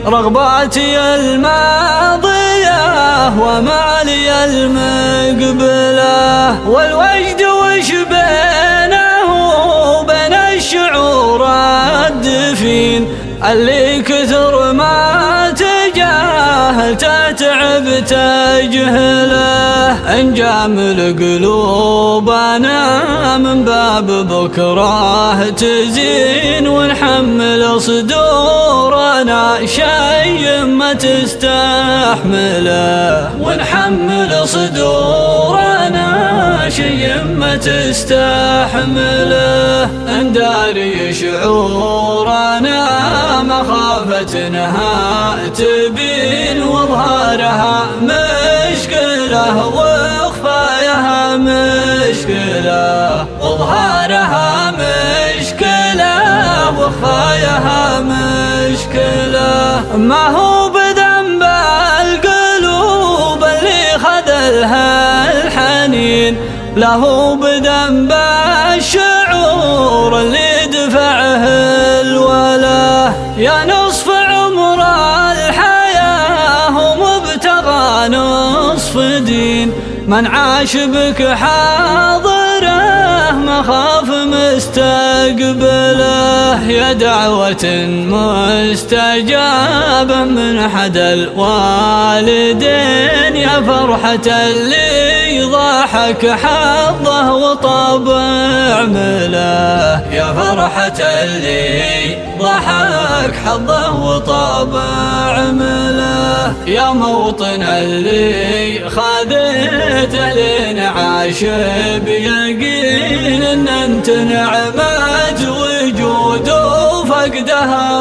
رغباتي الماضية ومالي المقبلة، والوجد وش بينه وبين الشعور الدفين اللي كثر ما تجاهلت تعب تجهله. انجامل قلوبنا من باب بكره تزين، ونحمل صدورنا شيء ما تستحمله، ونحمل صدورنا شيء ما تستحمله. نداري شعورنا مخافة انها تبين، واظهارها مشكلة وخفاياها مشكلة، واظهارها مشكلة وخفاياها مشكلة. ما هو بذنب القلوب اللي خذلها الحنين، له بذنب الشعور اللي دفعه الوله. يا نصف عمر الحياة ومبتغى نصف دين، من عاش بك حاضره مخاف مستقبله. يا دعوة مستجابة من حد الوالدين، يا فرحة اللي ضحك حظه وطبع مله، يا فرحة اللي ضحك حظه وطبع مله. يا موطن اللي خذيته لنعاش بيقين ان انت نعمة وجود وفقدها